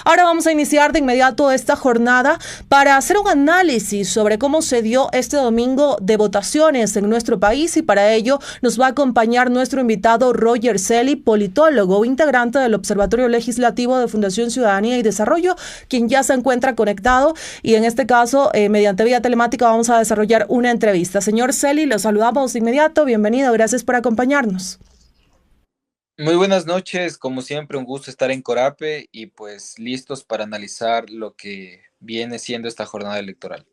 Ahora vamos a iniciar de inmediato esta jornada para hacer un análisis sobre cómo se dio este domingo de votaciones en nuestro país, y para ello nos va a acompañar nuestro invitado Roger Celi, politólogo, integrante del Observatorio Legislativo de Fundación Ciudadanía y Desarrollo, quien ya se encuentra conectado, y en este caso, mediante vía telemática, vamos a desarrollar una entrevista. Señor Celi, lo saludamos de inmediato. Bienvenido, gracias por acompañarnos. Muy buenas noches, como siempre un gusto estar en Corape y pues listos para analizar lo que viene siendo esta jornada electoral.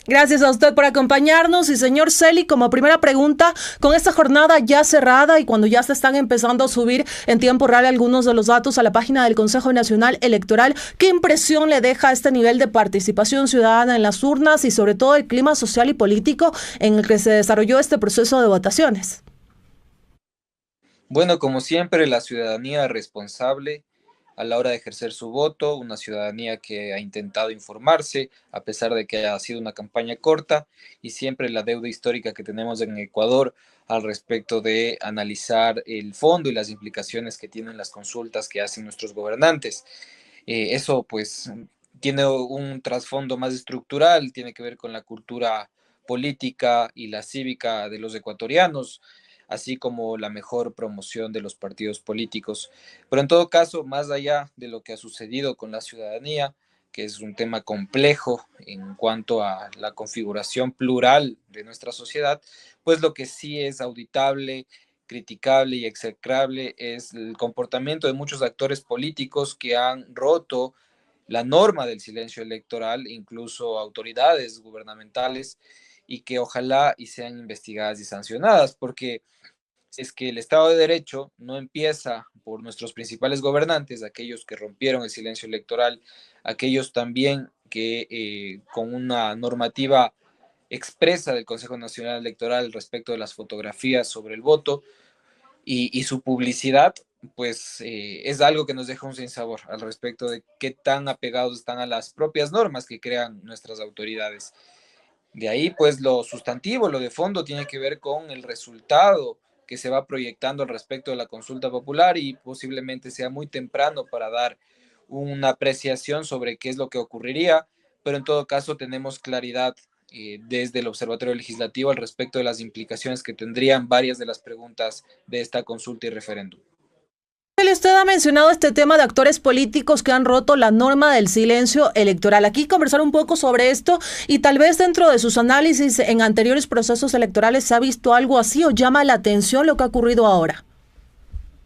Gracias a usted por acompañarnos. Y señor Celi, como primera pregunta, con esta jornada ya cerrada y cuando ya se están empezando a subir en tiempo real algunos de los datos a la página del Consejo Nacional Electoral, ¿qué impresión le deja este nivel de participación ciudadana en las urnas y sobre todo el clima social y político en el que se desarrolló este proceso de votaciones? Bueno, como siempre, la ciudadanía responsable a la hora de ejercer su voto, una ciudadanía que ha intentado informarse, a pesar de que haya sido una campaña corta, y siempre la deuda histórica que tenemos en Ecuador al respecto de analizar el fondo y las implicaciones que tienen las consultas que hacen nuestros gobernantes. Eso pues tiene un trasfondo más estructural, tiene que ver con la cultura política y la cívica de los ecuatorianos, así como la mejor promoción de los partidos políticos. Pero en todo caso, más allá de lo que ha sucedido con la ciudadanía, que es un tema complejo en cuanto a la configuración plural de nuestra sociedad, pues lo que sí es auditable, criticable y execrable es el comportamiento de muchos actores políticos que han roto la norma del silencio electoral, incluso autoridades gubernamentales, y que ojalá y sean investigadas y sancionadas, porque es que el Estado de Derecho no empieza por nuestros principales gobernantes, aquellos que rompieron el silencio electoral, aquellos también que con una normativa expresa del Consejo Nacional Electoral respecto de las fotografías sobre el voto y su publicidad, pues es algo que nos deja un sinsabor al respecto de qué tan apegados están a las propias normas que crean nuestras autoridades. De ahí, pues lo sustantivo, lo de fondo, tiene que ver con el resultado que se va proyectando al respecto de la consulta popular y posiblemente sea muy temprano para dar una apreciación sobre qué es lo que ocurriría, pero en todo caso tenemos claridad desde el Observatorio Legislativo al respecto de las implicaciones que tendrían varias de las preguntas de esta consulta y referéndum. Usted ha mencionado este tema de actores políticos que han roto la norma del silencio electoral. Aquí conversar un poco sobre esto, y tal vez dentro de sus análisis en anteriores procesos electorales se ha visto algo así o llama la atención lo que ha ocurrido ahora.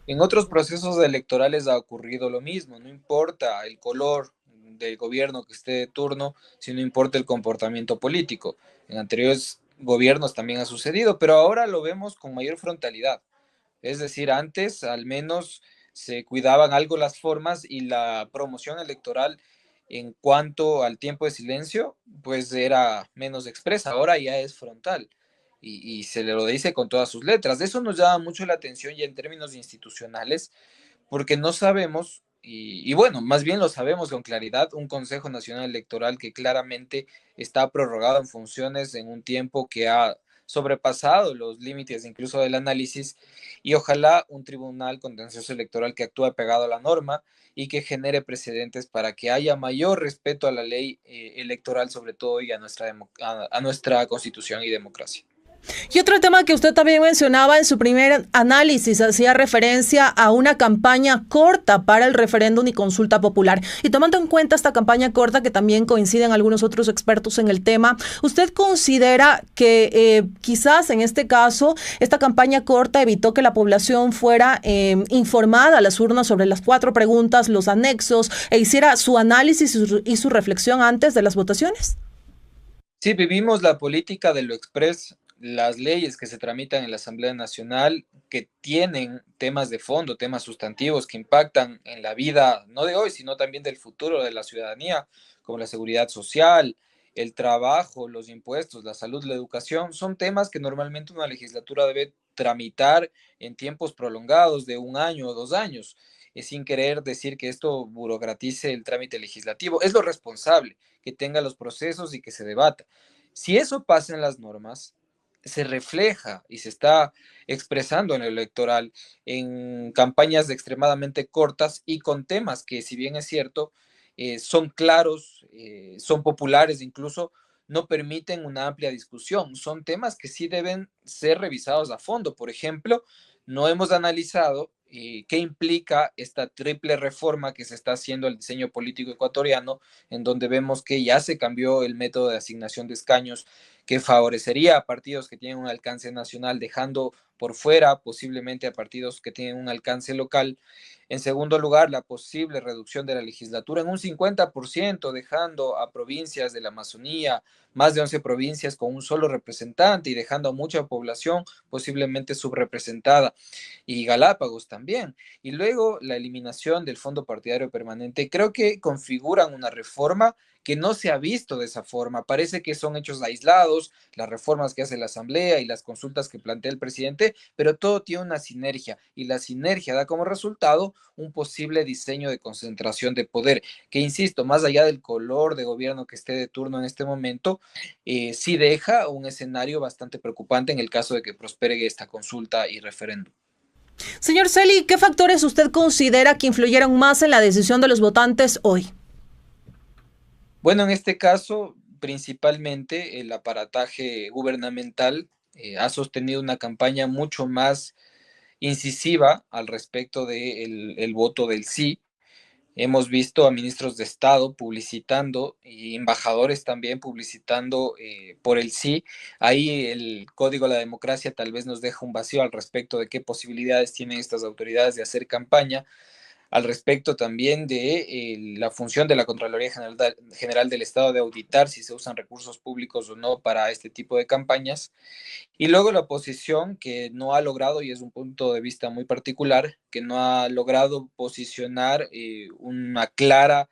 En otros procesos electorales ha ocurrido lo mismo, no importa el color del gobierno que esté de turno, sino importa el comportamiento político. En anteriores gobiernos también ha sucedido, pero ahora lo vemos con mayor frontalidad. Es decir, antes al menos se cuidaban algo las formas y la promoción electoral en cuanto al tiempo de silencio, pues era menos expresa, ahora ya es frontal y se le lo dice con todas sus letras. Eso nos llama mucho la atención ya en términos institucionales, porque no sabemos, y bueno, más bien lo sabemos con claridad, un Consejo Nacional Electoral que claramente está prorrogado en funciones en un tiempo que ha sobrepasado los límites incluso del análisis, y ojalá un tribunal contencioso electoral que actúe pegado a la norma y que genere precedentes para que haya mayor respeto a la ley electoral, sobre todo, y a nuestra constitución y democracia. Y otro tema que usted también mencionaba en su primer análisis, hacía referencia a una campaña corta para el referéndum y consulta popular. Y tomando en cuenta esta campaña corta, que también coinciden algunos otros expertos en el tema, ¿usted considera que quizás en este caso esta campaña corta evitó que la población fuera informada a las urnas sobre las 4 preguntas, los anexos, e hiciera su análisis y su reflexión antes de las votaciones? Sí, vivimos la política de lo express, las leyes que se tramitan en la Asamblea Nacional, que tienen temas de fondo, temas sustantivos que impactan en la vida, no de hoy, sino también del futuro de la ciudadanía, como la seguridad social, el trabajo, los impuestos, la salud, la educación, son temas que normalmente una legislatura debe tramitar en tiempos prolongados de 1 año o 2 años, sin querer decir que esto burocratice el trámite legislativo. Es lo responsable que tenga los procesos y que se debata. Si eso pasa en las normas, se refleja y se está expresando en el electoral en campañas extremadamente cortas y con temas que, si bien es cierto, son claros, son populares, incluso no permiten una amplia discusión. Son temas que sí deben ser revisados a fondo. Por ejemplo, no hemos analizado qué implica esta triple reforma que se está haciendo al diseño político ecuatoriano, en donde vemos que ya se cambió el método de asignación de escaños, que favorecería a partidos que tienen un alcance nacional, dejando por fuera posiblemente a partidos que tienen un alcance local. En segundo lugar, la posible reducción de la legislatura en un 50%, dejando a provincias de la Amazonía, más de 11 provincias con un solo representante y dejando a mucha población posiblemente subrepresentada, y Galápagos también. Y luego la eliminación del fondo partidario permanente. Creo que configuran una reforma que no se ha visto de esa forma. Parece que son hechos aislados, las reformas que hace la Asamblea y las consultas que plantea el presidente, pero todo tiene una sinergia y la sinergia da como resultado un posible diseño de concentración de poder, que insisto, más allá del color de gobierno que esté de turno en este momento, sí deja un escenario bastante preocupante en el caso de que prospere esta consulta y referéndum. Señor Celi, ¿qué factores usted considera que influyeron más en la decisión de los votantes hoy? Bueno, en este caso, principalmente el aparataje gubernamental ha sostenido una campaña mucho más incisiva al respecto del el voto del sí. Hemos visto a ministros de Estado publicitando y embajadores también publicitando por el sí. Ahí el Código de la Democracia tal vez nos deja un vacío al respecto de qué posibilidades tienen estas autoridades de hacer campaña, al respecto también de la función de la Contraloría General del Estado de auditar si se usan recursos públicos o no para este tipo de campañas. Y luego la oposición que no ha logrado, y es un punto de vista muy particular, que no ha logrado posicionar una clara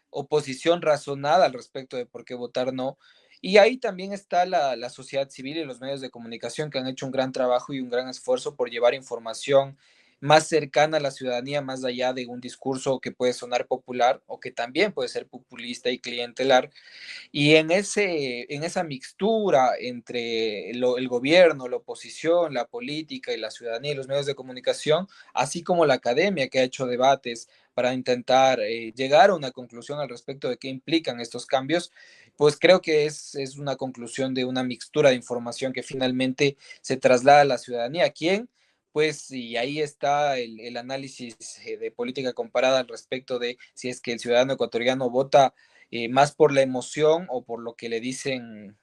oposición razonada al respecto de por qué votar no. Y ahí también está la sociedad civil y los medios de comunicación que han hecho un gran trabajo y un gran esfuerzo por llevar información más cercana a la ciudadanía, más allá de un discurso que puede sonar popular o que también puede ser populista y clientelar. Y en esa mixtura entre el gobierno, la oposición, la política y la ciudadanía y los medios de comunicación, así como la academia que ha hecho debates para intentar llegar a una conclusión al respecto de qué implican estos cambios, pues creo que es una conclusión de una mixtura de información que finalmente se traslada a la ciudadanía. ¿Quién? Pues, y ahí está el análisis de política comparada al respecto de si es que el ciudadano ecuatoriano vota más por la emoción o por lo que le dicen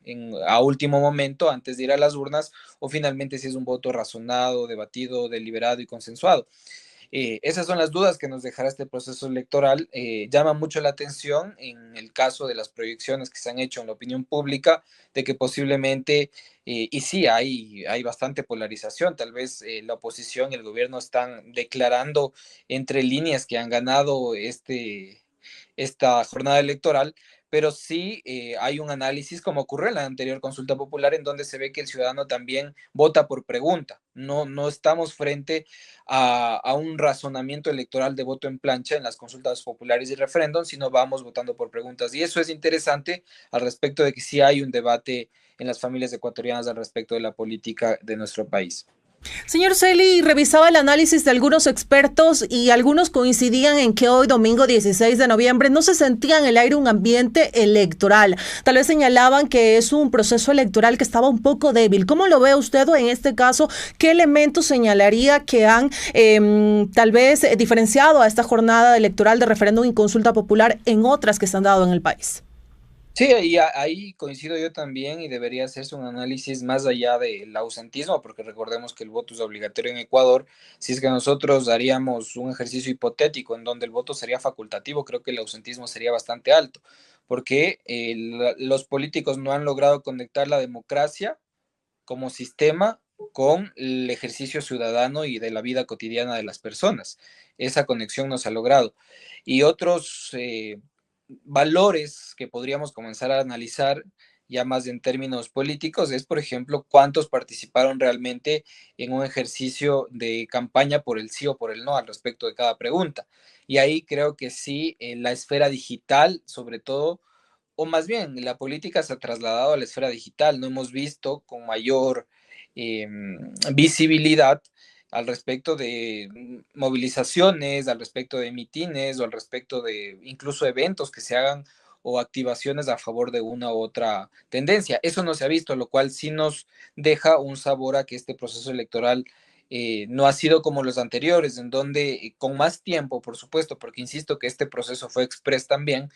a último momento antes de ir a las urnas, o finalmente si es un voto razonado, debatido, deliberado y consensuado. Esas son las dudas que nos dejará este proceso electoral. Llama mucho la atención en el caso de las proyecciones que se han hecho en la opinión pública de que posiblemente, y sí, hay bastante polarización, tal vez la oposición y el gobierno están declarando entre líneas que han ganado esta jornada electoral, pero sí hay un análisis como ocurrió en la anterior consulta popular en donde se ve que el ciudadano también vota por pregunta. No estamos frente a un razonamiento electoral de voto en plancha en las consultas populares y referéndum, sino vamos votando por preguntas. Y eso es interesante al respecto de que sí hay un debate en las familias ecuatorianas al respecto de la política de nuestro país. Señor Celi, revisaba el análisis de algunos expertos y algunos coincidían en que hoy, domingo 16 de noviembre, no se sentía en el aire un ambiente electoral. Tal vez señalaban que es un proceso electoral que estaba un poco débil. ¿Cómo lo ve usted o en este caso, qué elementos señalaría que han tal vez diferenciado a esta jornada electoral de referéndum y consulta popular en otras que se han dado en el país? Sí, y ahí coincido yo también y debería hacerse un análisis más allá del ausentismo, porque recordemos que el voto es obligatorio en Ecuador. Si es que nosotros haríamos un ejercicio hipotético en donde el voto sería facultativo, creo que el ausentismo sería bastante alto, porque los políticos no han logrado conectar la democracia como sistema con el ejercicio ciudadano y de la vida cotidiana de las personas. Esa conexión no se ha logrado. Y otros valores que podríamos comenzar a analizar ya más en términos políticos es, por ejemplo, cuántos participaron realmente en un ejercicio de campaña por el sí o por el no al respecto de cada pregunta. Y ahí creo que sí, en la esfera digital, sobre todo, o más bien, la política se ha trasladado a la esfera digital. No hemos visto con mayor visibilidad al respecto de movilizaciones, al respecto de mitines o al respecto de incluso eventos que se hagan o activaciones a favor de una u otra tendencia. Eso no se ha visto, lo cual sí nos deja un sabor a que este proceso electoral no ha sido como los anteriores, en donde con más tiempo, por supuesto, porque insisto que este proceso fue express también,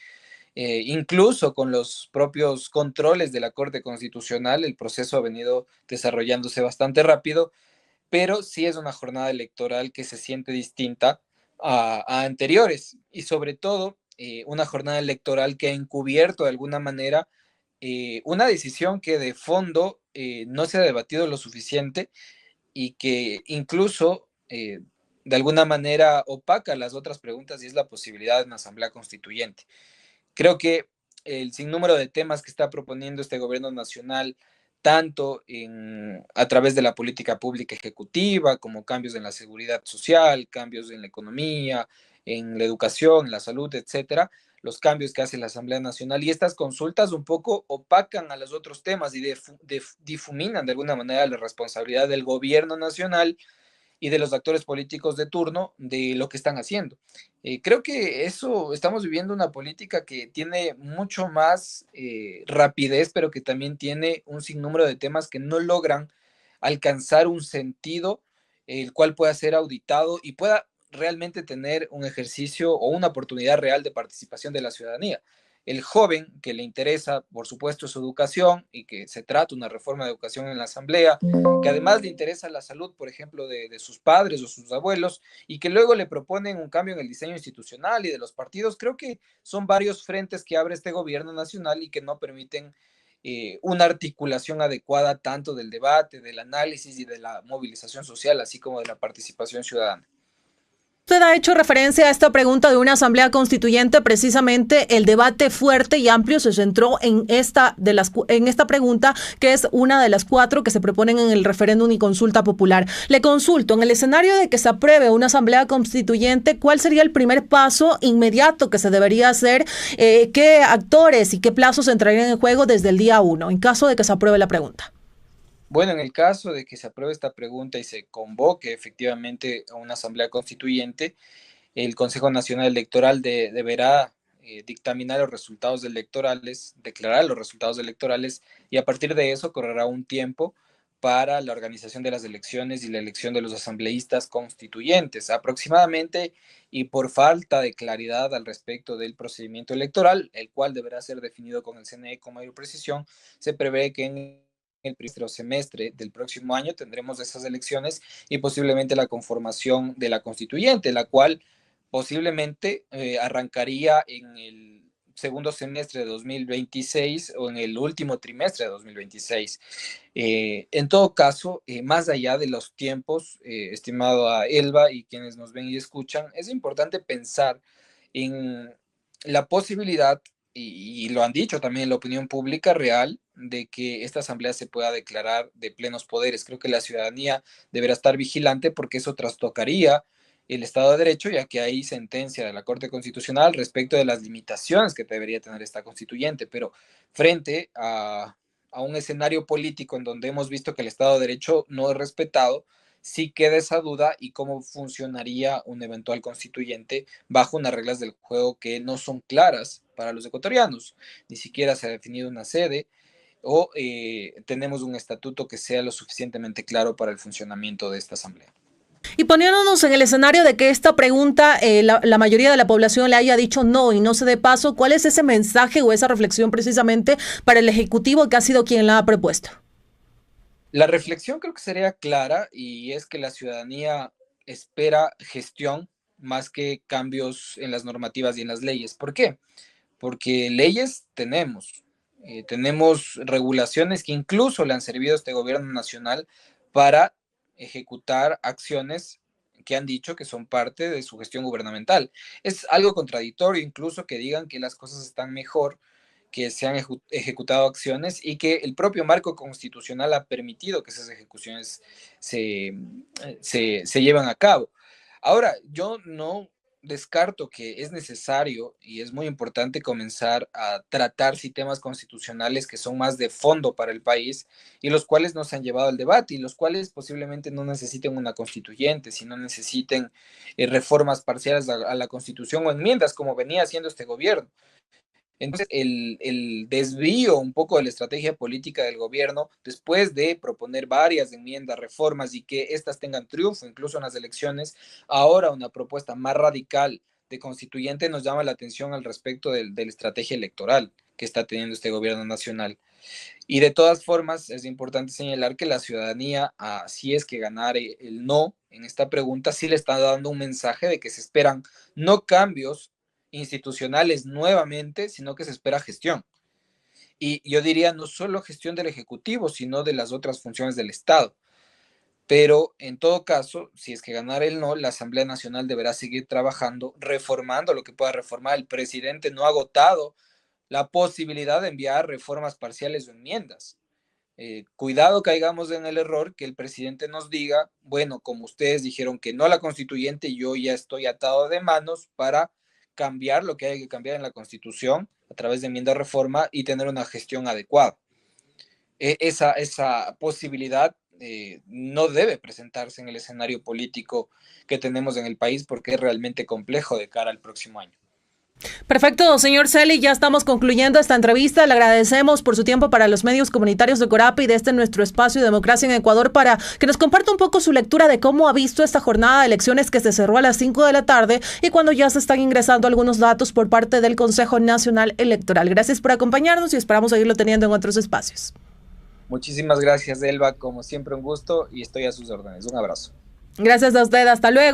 incluso con los propios controles de la Corte Constitucional, el proceso ha venido desarrollándose bastante rápido, pero sí es una jornada electoral que se siente distinta a anteriores y sobre todo una jornada electoral que ha encubierto de alguna manera una decisión que de fondo no se ha debatido lo suficiente y que incluso de alguna manera opaca las otras preguntas y es la posibilidad de una asamblea constituyente. Creo que el sinnúmero de temas que está proponiendo este gobierno nacional, tanto a través de la política pública ejecutiva, como cambios en la seguridad social, cambios en la economía, en la educación, en la salud, etcétera, los cambios que hace la Asamblea Nacional y estas consultas un poco opacan a los otros temas y difuminan de alguna manera la responsabilidad del gobierno nacional y de los actores políticos de turno de lo que están haciendo. Creo que eso, estamos viviendo una política que tiene mucho más rapidez, pero que también tiene un sinnúmero de temas que no logran alcanzar un sentido el cual pueda ser auditado y pueda realmente tener un ejercicio o una oportunidad real de participación de la ciudadanía. El joven que le interesa, por supuesto, su educación y que se trata una reforma de educación en la Asamblea, que además le interesa la salud, por ejemplo, de sus padres o sus abuelos, y que luego le proponen un cambio en el diseño institucional y de los partidos, creo que son varios frentes que abre este gobierno nacional y que no permiten una articulación adecuada tanto del debate, del análisis y de la movilización social, así como de la participación ciudadana. Usted ha hecho referencia a esta pregunta de una asamblea constituyente. Precisamente el debate fuerte y amplio se centró en esta pregunta, que es una de las 4 que se proponen en el referéndum y consulta popular. Le consulto, en el escenario de que se apruebe una asamblea constituyente, ¿cuál sería el primer paso inmediato que se debería hacer? ¿Qué actores y qué plazos entrarían en juego desde el día 1 en caso de que se apruebe la pregunta? Bueno, en el caso de que se apruebe esta pregunta y se convoque efectivamente a una asamblea constituyente, el Consejo Nacional Electoral deberá dictaminar los resultados electorales, declarar los resultados electorales y a partir de eso correrá un tiempo para la organización de las elecciones y la elección de los asambleístas constituyentes. Aproximadamente, y por falta de claridad al respecto del procedimiento electoral, el cual deberá ser definido con el CNE con mayor precisión, se prevé que en el primer semestre del próximo año tendremos esas elecciones y posiblemente la conformación de la constituyente, la cual posiblemente arrancaría en el segundo semestre de 2026 o en el último trimestre de 2026. En todo caso, más allá de los tiempos, estimado a Elba y quienes nos ven y escuchan, es importante pensar en la posibilidad, y lo han dicho también en la opinión pública real, de que esta asamblea se pueda declarar de plenos poderes. Creo que la ciudadanía deberá estar vigilante porque eso trastocaría el Estado de Derecho, ya que hay sentencia de la Corte Constitucional respecto de las limitaciones que debería tener esta constituyente, pero frente a un escenario político en donde hemos visto que el Estado de Derecho no es respetado, sí queda esa duda y cómo funcionaría un eventual constituyente bajo unas reglas del juego que no son claras para los ecuatorianos. Ni siquiera se ha definido una sede o tenemos un estatuto que sea lo suficientemente claro para el funcionamiento de esta asamblea. Y poniéndonos en el escenario de que esta pregunta la mayoría de la población le haya dicho no y no se dé paso, ¿cuál es ese mensaje o esa reflexión precisamente para el Ejecutivo que ha sido quien la ha propuesto? La reflexión creo que sería clara y es que la ciudadanía espera gestión más que cambios en las normativas y en las leyes. ¿Por qué? Porque leyes tenemos regulaciones que incluso le han servido a este gobierno nacional para ejecutar acciones que han dicho que son parte de su gestión gubernamental. Es algo contradictorio incluso que digan que las cosas están mejor, que se han ejecutado acciones y que el propio marco constitucional ha permitido que esas ejecuciones se lleven a cabo. Ahora, yo no descarto que es necesario y es muy importante comenzar a tratar temas constitucionales que son más de fondo para el país y los cuales nos han llevado al debate y los cuales posiblemente no necesiten una constituyente, sino necesiten reformas parciales a la constitución o enmiendas como venía haciendo este gobierno. Entonces, el desvío un poco de la estrategia política del gobierno, después de proponer varias enmiendas, reformas y que éstas tengan triunfo incluso en las elecciones, ahora una propuesta más radical de constituyente nos llama la atención al respecto de la estrategia electoral que está teniendo este gobierno nacional. Y de todas formas, es importante señalar que la ciudadanía, si es que ganare el no en esta pregunta, sí le está dando un mensaje de que se esperan no cambios institucionales nuevamente, sino que se espera gestión. Y yo diría no solo gestión del Ejecutivo, sino de las otras funciones del Estado. Pero en todo caso, si es que ganara el no, la Asamblea Nacional deberá seguir trabajando, reformando lo que pueda reformar. El presidente no ha agotado la posibilidad de enviar reformas parciales o enmiendas. Cuidado caigamos en el error que el presidente nos diga, bueno, como ustedes dijeron que no a la constituyente, yo ya estoy atado de manos para cambiar lo que hay que cambiar en la Constitución a través de enmienda reforma y tener una gestión adecuada. Esa posibilidad no debe presentarse en el escenario político que tenemos en el país porque es realmente complejo de cara al próximo año. Perfecto, señor Celi, ya estamos concluyendo esta entrevista. Le agradecemos por su tiempo para los medios comunitarios de Corapa y de nuestro espacio Democracia en Ecuador para que nos comparta un poco su lectura de cómo ha visto esta jornada de elecciones que se cerró a las 5 de la tarde y cuando ya se están ingresando algunos datos por parte del Consejo Nacional Electoral. Gracias por acompañarnos y esperamos seguirlo teniendo en otros espacios. Muchísimas gracias, Elba. Como siempre, un gusto y estoy a sus órdenes. Un abrazo. Gracias a usted. Hasta luego.